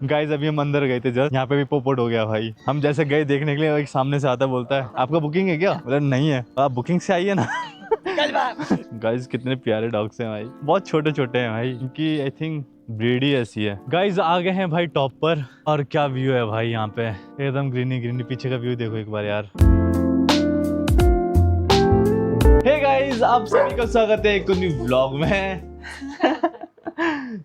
Guys अभी हम अंदर गए थे जस्ट, यहाँ पे भी पोपट हो गया भाई। हम जैसे गए देखने के लिए, एक सामने से आता बोलता है आपका बुकिंग है क्या? बोला नहीं है। आप बुकिंग से आइए ना। गाइस कितने प्यारे डॉग्स हैं भाई, बहुत छोटे छोटे हैं भाई, इनकी आई थिंक ब्रीड ही ऐसी है। गाइस आ गए हैं भाई टॉप पर, और क्या व्यू है भाई यहाँ पे, एकदम ग्रीनी ग्रीनी। पीछे का व्यू देखो एक बार यार। हे गाइस, आप सभी का स्वागत है एक न्यू व्लॉग में।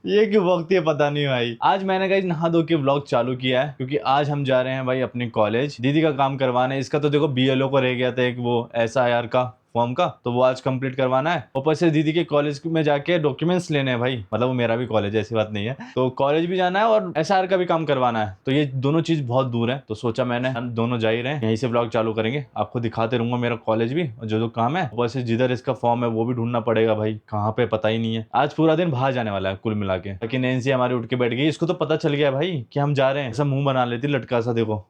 ये क्यों वक्त है पता नहीं भाई। आज मैंने गाइस नहा धो के व्लॉग चालू किया है, क्योंकि आज हम जा रहे हैं भाई अपने कॉलेज दीदी का काम करवाने। इसका तो देखो बीएलओ को रह गया था एक वो SIR का फॉर्म का, तो वो आज कंप्लीट करवाना है। ऊपर से दीदी के कॉलेज में जाके डॉक्यूमेंट्स लेने हैं भाई, मतलब वो मेरा भी कॉलेज है, ऐसी बात नहीं है। तो कॉलेज भी जाना है और SIR का भी काम करवाना है, तो ये दोनों चीज बहुत दूर है। तो सोचा मैंने हम दोनों जा ही रहे हैं, यहीं से व्लॉग चालू करेंगे, आपको दिखाते रहूंगा मेरा कॉलेज भी और जो काम है। ऊपर से जिधर इसका फॉर्म है वो भी ढूंढना पड़ेगा भाई, कहाँ पे पता ही नहीं है। आज पूरा दिन बाहर जाने वाला है कुल मिला के। लेकिन नैन्सी हमारी उठ के बैठ गई, इसको तो पता चल गया भाई कि हम जा रहे हैं। ऐसा मुंह बना लेती लटका सा, देखो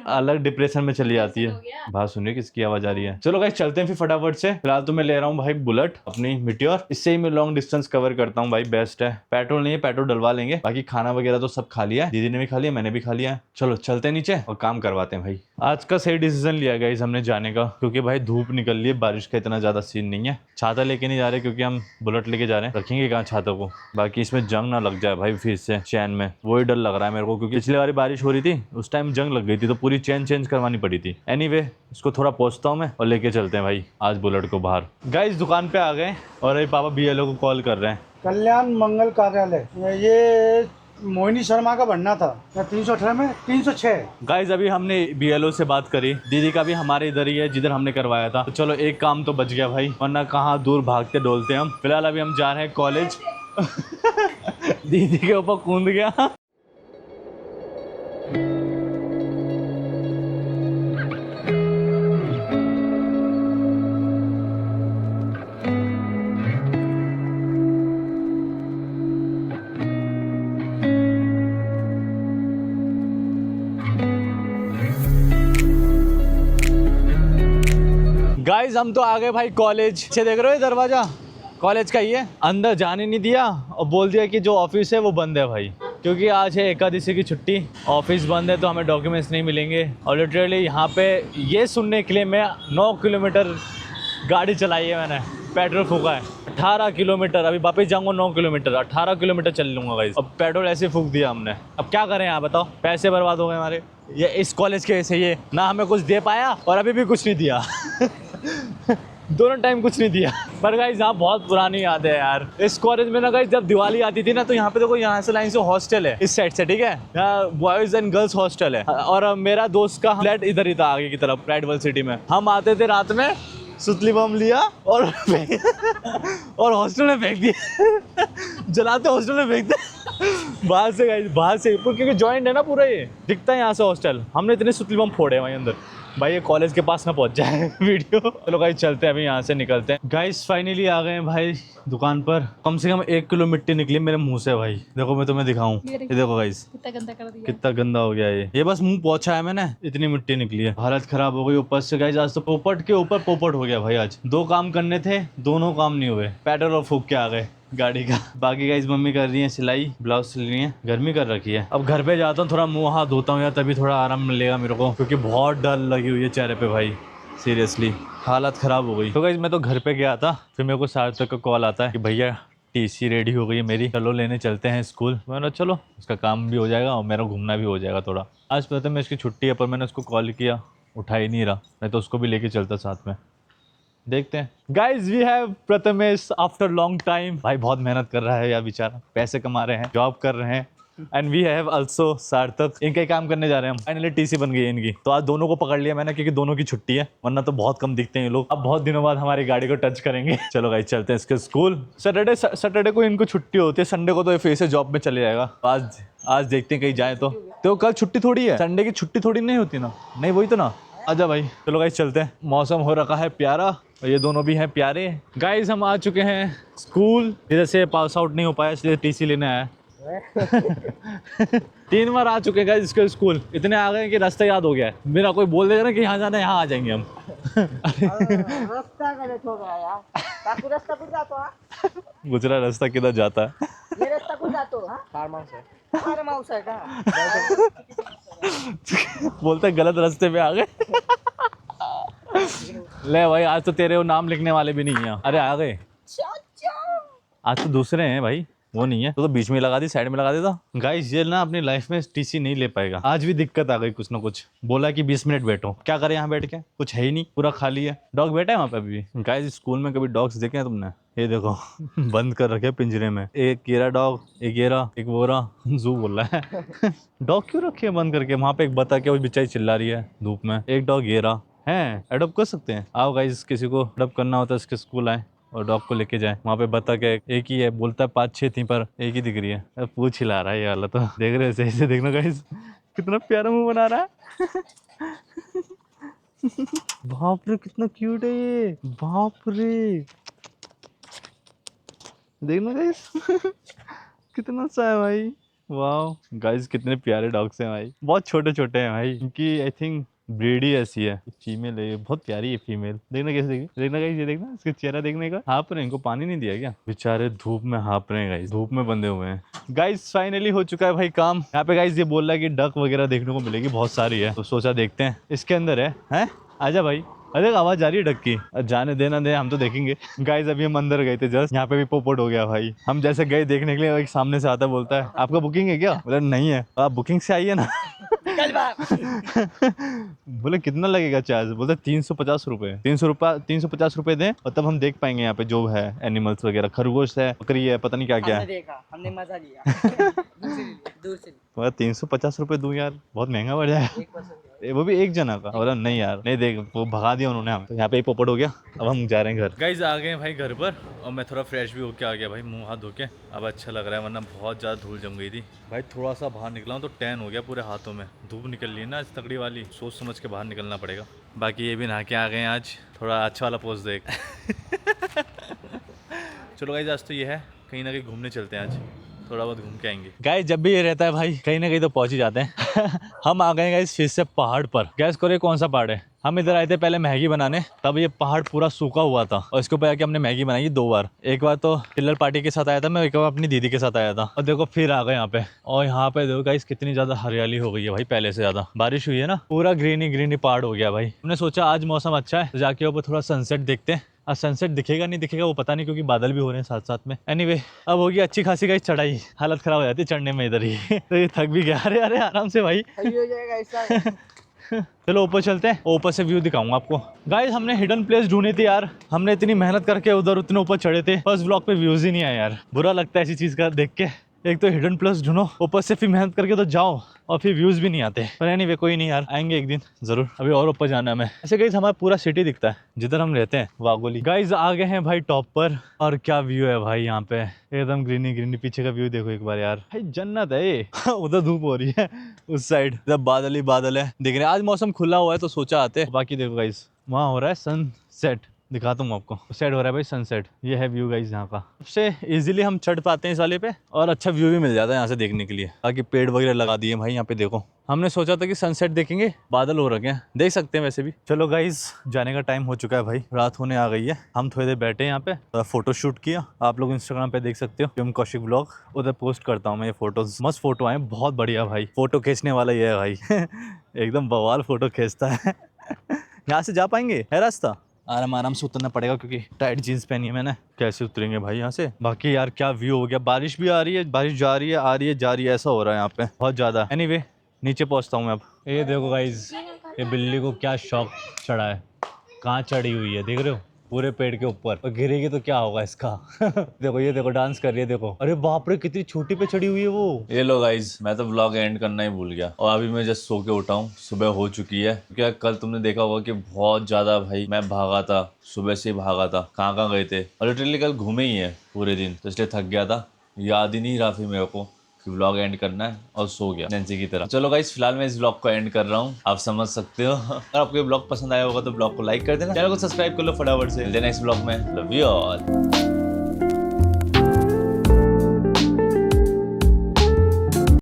अलग डिप्रेशन में चली जाती है। बात सुनिए किसकी आवाज आ रही है। चलो गाइस चलते हैं फिर फटाफट से। फिलहाल तो मैं ले रहा हूँ भाई बुलेट अपनी मिट्योर, इससे ही मैं लॉन्ग डिस्टेंस कवर करता हूँ भाई, बेस्ट है। पेट्रोल नहीं है, पेट्रोल डलवा लेंगे। बाकी खाना वगैरह तो सब खा लिया है, दीदी ने भी खा लिया, मैंने भी खा लिया है। चलो चलते हैं नीचे और काम करवाते हैं भाई। आज का सही डिसीजन लिया गाइस हमने जाने का, क्योंकि भाई धूप निकल रही है, बारिश का इतना ज्यादा सीन नहीं है। छाता लेके नहीं जा रहे क्योंकि हम बुलेट लेके जा रहे हैं, रखेंगे कहाँ छाता को। बाकी इसमें जंग ना लग जाए भाई फिर से चैन में, वही डर लग रहा है मेरे को, क्योंकि पिछली बार बारिश हो रही थी उस टाइम जंग लग गई थी, तो पूरी चैन चेंज करवानी पड़ी थी। एनीवे इसको थोड़ा पहुंचता हूँ मैं और लेके चलते हैं भाई आज बुलेट को बाहर। गाइस दुकान पे आ गए और ये पापा BLO को कॉल कर रहे हैं। कल्याण मंगल कार्यालय, ये मोहिनी शर्मा का बनना था। 318 में 306। गाइस अभी हमने BLO से बात करी, दीदी का भी हमारे इधर ही है जिधर हमने करवाया था। तो चलो एक काम तो बच गया भाई, वरना कहाँ दूर भागते डोलते हम। फिलहाल अभी हम जा रहे हैं कॉलेज। दीदी के ऊपर कूद गया। गाइस हम तो आ गए भाई कॉलेज से। देख रहे हो ये दरवाजा कॉलेज का ही है, अंदर जाने नहीं दिया और बोल दिया कि जो ऑफिस है वो बंद है भाई, क्योंकि आज है एकादशी की छुट्टी। ऑफिस बंद है तो हमें डॉक्यूमेंट्स नहीं मिलेंगे। और लिटरली यहाँ पे ये सुनने के लिए मैं 9 किलोमीटर गाड़ी चलाई है मैंने, पेट्रोल फूका है 18 किलोमीटर। अभी वापस जाऊंगा 9 किलोमीटर, 18 किलोमीटर चल लूंगा गाइस। अब पेट्रोल ऐसे फूक दिया हमने, अब क्या करें आप बताओ। पैसे बर्बाद हो गए हमारे, ये इस कॉलेज के वजह से। ये ना हमें कुछ दे पाया और अभी भी कुछ नहीं दिया। दोनों टाइम कुछ नहीं दिया। पर गाइस यहाँ बहुत पुरानी याद है यार। इस कॉलेज में ना गाइस जब दिवाली आती थी ना, तो यहाँ पे देखो यहाँ से लाइन से हॉस्टल है इस साइड से, ठीक है, यहाँ बॉयज एंड गर्ल्स हॉस्टल है। और मेरा दोस्त का फ्लैट इधर ही था आगे की तरफ, राइडवल सिटी में। हम आते थे रात में, सुतली बम लिया और और हॉस्टल में फेंक दिया। जलाते हॉस्टल में फेंकते बाहर से गाइस, बाहर से, क्योंकि जॉइंट है ना पूरा, ये दिखता है यहाँ से हॉस्टल। हमने इतने सुतली बम फोड़े वहीं अंदर भाई, ये कॉलेज के पास ना पहुंच जाए वीडियो। चलो गाइस चलते हैं, अभी यहाँ से निकलते हैं। गाइस फाइनली आ गए हैं भाई दुकान पर। कम से कम 1 किलो मिट्टी निकली मेरे मुंह से भाई। देखो मैं तुम्हें दिखाऊं, ये देखो गाइस कितना गंदा कर दिया, कितना गंदा हो गया ये बस मुंह पोंछा है मैंने, इतनी मिट्टी निकली है, हालत खराब हो गई। ऊपर से गाइस आज तो पोपट के ऊपर पोपट हो गया भाई। आज 2 काम करने थे, दोनों काम नहीं हुए, पेट्रोल और फूक के आ गए गाड़ी का। बाकी गाइस मम्मी कर रही है सिलाई, ब्लाउज सिल रही है, गर्मी कर रखी है। अब घर पे जाता हूँ, थोड़ा मुंह हाथ धोता हूँ यार, तभी थोड़ा आराम मिलेगा मेरे को, क्योंकि बहुत डर लगी हुई है चेहरे पे भाई, सीरियसली हालत खराब हो गई। तो गाइस मैं तो घर पे गया था, फिर मेरे को सार्थक का कॉल आता है कि भैया TC रेडी हो गई है मेरी, चलो लेने चलते हैं स्कूल। मैंने चलो, उसका काम भी हो जाएगा और मेरा घूमना भी हो जाएगा थोड़ा। आज पता मैं इसकी छुट्टी है, पर मैंने उसको कॉल किया, उठा ही नहीं रहा, मैं तो उसको भी लेके चलता साथ में। देखते हैं। Guys we have Prathamesh after long time. भाई बहुत मेहनत कर रहा है यार बेचारा, पैसे कमा रहे हैं, जॉब कर रहे हैं। एंड वी हैव आल्सो सार्थक, इनका ही काम करने जा रहे हैं हम। फाइनली TC बन गई है इनकी, तो आज दोनों को पकड़ लिया मैंने, क्योंकि दोनों की छुट्टी है, वरना तो बहुत कम दिखते हैं ये लोग। अब बहुत दिनों बाद हमारी गाड़ी को टच करेंगे। चलो गाइस चलते हैं इसके स्कूल। सैटरडे को इनको छुट्टी होती है, संडे को तो ये फिर से जॉब में चले जाएगा। आज देखते हैं कहीं जाए तो कल छुट्टी थोड़ी है, संडे की छुट्टी थोड़ी नहीं होती ना, नहीं वही तो ना। आजा भाई, चलो गाइस चलते हैं। मौसम हो रखा है प्यारा और ये दोनों भी हैं प्यारे। गाइस हम आ चुके हैं स्कूल, इधर से पास आउट नहीं हो पाया इसलिए TC लेने आया। 3 बार आ चुके हैं गाइस इसके स्कूल, इतने आ गए कि रास्ता याद हो गया है। मेरा कोई बोल देगा ना कि यहाँ जाना है, यहाँ आ जाएंगे हम। रास्ता गलत हो गया यार, काकू रास्ता कुछ जातो हा? गुजरा रास्ता किधर जाता है? ये रास्ता कुछ जातो हा? फार्म हाउस है। फार्म हाउस है का? बोलते गलत रास्ते पे आ गए। ले भाई आज तो तेरे वो नाम लिखने वाले भी नहीं है। अरे आ गए, चाचा। आज तो दूसरे हैं भाई, वो नहीं है। तो बीच में लगा दी, साइड में लगा देता। गाइस ये ना अपनी लाइफ में टीसी नहीं ले पाएगा। आज भी दिक्कत आ गई कुछ ना कुछ। बोला कि 20 मिनट बैठो, क्या करे यहाँ बैठ के, कुछ है ही नहीं, पूरा खाली है। डॉग बैठा है वहाँ पे अभी भी। गाइस स्कूल में कभी डॉग्स देखे हैं तुमने? ये देखो बंद कर रखे पिंजरे में। एक केरा डॉग, एक येरा, एक वोरा, जू बोल रहा है। डॉग क्यों रखे हैं बंद करके? वहाँ पे एक बता के वो बेचारी चिल्ला रही है धूप में। एक डॉग येरा है, अडॉप्ट कर सकते हैं। आओ गाइस किसी को अडॉप्ट करना होता है इसके स्कूल आए और डॉग को लेके जाए। वहाँ पे बता के एक ही है, बोलता है 5-6 थी पर एक ही दिख रही है। अब पूछ हिला रहा है ये वाला। तो देख रहे हो सही से, देखना गाइस कितना प्यारा मुंह बना रहा है। बाप रे कितना क्यूट है ये, बाप रे। देखना गाइस कितना सा है भाई। वाह गाइस कितने प्यारे डॉग्स हैं भाई। बहुत छोटे छोटे हैं भाई, क्योंकि आई थिंक ब्रीड ही ऐसी है। फीमेल है, बहुत प्यारी है फीमेल। देखना कैसे देखी, देखना गाइस, ये देखना इसका चेहरा देखने का। हाँप रहे हैं, इनको पानी नहीं दिया क्या? बेचारे धूप में हाँप रहे हैं गाइस, धूप में बंधे हुए हैं। गाइस फाइनली हो चुका है भाई काम। यहाँ पे गाइस ये बोल रहा है कि डक वगैरह देखने को मिलेगी, बहुत सारी है। तो सोचा देखते हैं, इसके अंदर है? आजा भाई। अरे आवाज आ रही है डक की। जाने देना दे, हम तो देखेंगे। गाइस अभी हम अंदर गए थे जस्ट, यहाँ पे भी पोपट हो गया भाई। हम जैसे गए देखने के लिए, एक सामने से आता बोलता है आपका बुकिंग है क्या? बोला नहीं है। आप बुकिंग से आइए ना। बोले कितना लगेगा चार्ज? बोलते 350 रुपए। 350 रुपए दें और तब हम देख पाएंगे यहाँ पे जो है एनिमल्स वगैरह। खरगोश है, बकरी है, पता नहीं क्या क्या हमने है। देखा, हमने मजा लिया। दूर से 350 रुपए दूं यार, बहुत महंगा पड़ जाएगा। 1% वो भी एक जना का। बोला नहीं यार, नहीं देख, वो भगा दिया उन्होंने हम। तो यहाँ पे ही पोपट हो गया। अब हम जा रहे हैं घर। गाइस आ गए भाई घर पर, और मैं थोड़ा फ्रेश भी होके आ गया भाई, मुंह हाथ धो के। अब अच्छा लग रहा है, वरना बहुत ज़्यादा धूल जम गई थी भाई। थोड़ा सा बाहर निकला हूँ तो टैन हो गया पूरे हाथों में। धूप निकल ली ना आज तगड़ी वाली, सोच समझ के बाहर निकलना पड़ेगा। बाकी ये भी नहा के आ गए आज, थोड़ा अच्छा वाला पोज देख। चलो गाइस आज तो ये है, कहीं ना कहीं घूमने चलते हैं आज, थोड़ा बहुत घूम के आएंगे। गाइस जब भी ये रहता है भाई, कहीं ना कहीं तो पहुंच ही जाते हैं। हम आ गए गाइस फिर से पहाड़ पर। गैस करो कौन सा पहाड़ है? हम इधर आए थे पहले मैगी बनाने, तब ये पहाड़ पूरा सूखा हुआ था और इसके ऊपर आके हमने मैगी बनाई 2 बार। एक बार तो टिल्लर पार्टी के साथ आया था मैं, एक बार अपनी दीदी के साथ आया था। और देखो फिर आ गए यहाँ पे, और यहाँ पे देखो गाइस कितनी ज्यादा हरियाली हो गई है भाई, पहले से ज्यादा। बारिश हुई है ना, पूरा ग्रीनी ग्रीनी पहाड़ हो गया भाई। हमने सोचा आज मौसम अच्छा है तो जाके ऊपर थोड़ा सनसेट देखते हैं। आज सनसेट दिखेगा नहीं दिखेगा वो पता नहीं, क्योंकि बादल भी हो रहे हैं साथ साथ में। एनीवे अब होगी अच्छी खासी गाइस चढ़ाई, हालत खराब हो जाती है चढ़ने में इधर ही। तो ये थक भी गया। अरे अरे आराम से भाई। हो जाएगा ऐसा। चलो ऊपर चलते हैं, ऊपर से व्यू दिखाऊंगा आपको। गाइस हमने हिडन प्लेस ढूंढी थी यार, हमने इतनी मेहनत करके उधर उतने ऊपर चढ़े थे, फर्स्ट ब्लॉक पे व्यूज ही नहीं आया यार। बुरा लगता है ऐसी चीज का देख के। एक तो हिडन प्लेस ढूंढो, ऊपर से फिर मेहनत करके तो जाओ और फिर व्यूज भी नहीं आते। पर एनीवे कोई नहीं यार, आएंगे एक दिन जरूर। अभी और ऊपर जाना है हमें। ऐसे गाइस हमारा पूरा सिटी दिखता है जिधर हम रहते हैं, वागोली। गाइस आ गए हैं भाई टॉप पर, और क्या व्यू है भाई यहाँ पे, एकदम ग्रीनी ग्रीनी। पीछे का व्यू देखो एक बार यार, भाई जन्नत है ये। उधर धूप हो रही है उस साइड, इधर बादल ही बादल है दिख रहे हैं। आज मौसम खुला हुआ है तो सोचा आते। बाकी देखो गाइस वहाँ हो रहा है सनसेट, दिखाता हूँ आपको। उस साइड हो रहा है भाई सनसेट। ये है व्यू गाइस यहाँ का। सबसे इजीली हम चढ़ पाते हैं इस वाले पे, और अच्छा व्यू भी मिल जाता है यहाँ से देखने के लिए। बाकी पेड़ वगैरह लगा दिए भाई यहाँ पे देखो। हमने सोचा था कि सनसेट देखेंगे, बादल हो रखे हैं, देख सकते हैं वैसे भी। चलो गाइस जाने का टाइम हो चुका है भाई, रात होने आ गई है। हम थोड़ी देर बैठे यहाँ पे, फोटो शूट किया। आप लोग इंस्टाग्राम पे देख सकते हो, एम कौशिक ब्लॉग, उधर पोस्ट करता हूँ मैं ये फोटोज। मस्त फोटो आए, बहुत बढ़िया भाई। फोटो खींचने वाला ये है भाई। एकदम बवाल फोटो खींचता है। यहाँ से जा पाएंगे, है रास्ता? आराम से उतरना पड़ेगा क्योंकि टाइट जीन्स पहनी है मैंने। कैसे उतरेंगे भाई यहाँ से? बाकी यार क्या व्यू हो गया, बारिश भी आ रही है, बारिश जा रही है, आ रही है, जा रही है, ऐसा हो रहा है यहाँ पे बहुत ज्यादा। एनीवे नीचे पहुँचता हूँ मैं अब। ये देखो गाइज, ये बिल्ली को क्या शौक चढ़ा है, कहाँ चढ़ी हुई है देख रहे हो, पूरे पेड़ के ऊपर। और गिरेगी तो क्या होगा इसका। देखो ये देखो डांस कर रही है, देखो। अरे बाप रे कितनी छोटी पे चढ़ी हुई है वो। ये लो गाइस, मैं तो व्लॉग एंड करना ही भूल गया, और अभी मैं जस्ट सो के उठा हूँ। सुबह हो चुकी है, क्योंकि कल तुमने देखा होगा कि बहुत ज्यादा भाई मैं भागा था, सुबह से ही भागा था। कहाँ गए थे, और लिटरली कल घूमे ही है पूरे दिन, तो इसलिए थक गया था। याद ही नहीं रहा फिर मेरे को कि व्लॉग एंड करना है, और सो गया नैन्सी की तरह। चलो गाइस फिलहाल मैं इस व्लॉग को एंड कर रहा हूँ, आप समझ सकते हो। अगर आपको ये व्लॉग पसंद आया होगा तो व्लॉग को लाइक कर देना, चैनल को सब्सक्राइब कर लो फटाफट से। नेक्स्ट व्लॉग में लव यू ऑल।